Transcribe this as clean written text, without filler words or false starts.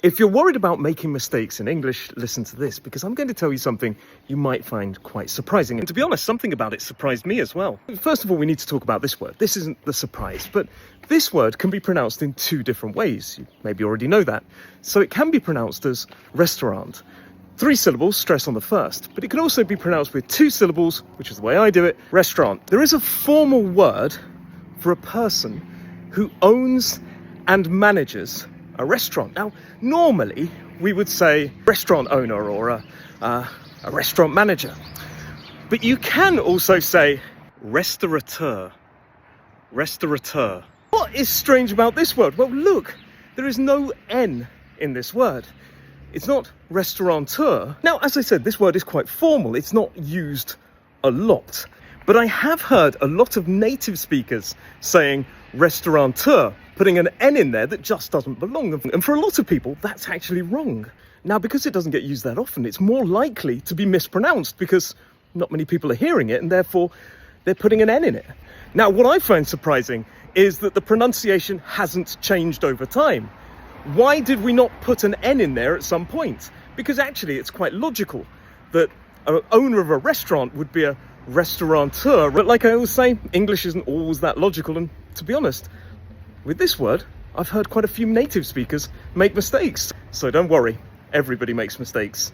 If you're worried about making mistakes in English, listen to this, because I'm going to tell you something you might find quite surprising. And to be honest, something about it surprised me as well. First of all, we need to talk about this word. This isn't the surprise, but this word can be pronounced in two different ways. You maybe already know that. So it can be pronounced as restaurant. 3 syllables, stress on the first, but it can also be pronounced with 2 syllables, which is the way I do it, restaurant. There is a formal word for a person who owns and manages a restaurant. Now, normally we would say restaurant owner or a restaurant manager, but you can also say restaurateur. Restaurateur. What is strange about this word? Well, look, there is no N in this word. It's not restaurateur. Now, as I said, this word is quite formal. It's not used a lot, but I have heard a lot of native speakers saying restaurateur, putting an N in there that just doesn't belong. And for a lot of people, that's actually wrong. Now, because it doesn't get used that often, it's more likely to be mispronounced because not many people are hearing it and therefore they're putting an N in it. Now, what I find surprising is that the pronunciation hasn't changed over time. Why did we not put an N in there at some point? Because actually it's quite logical that an owner of a restaurant would be a restaurateur. But like I always say, English isn't always that logical, and to be honest, with this word, I've heard quite a few native speakers make mistakes. So don't worry, everybody makes mistakes.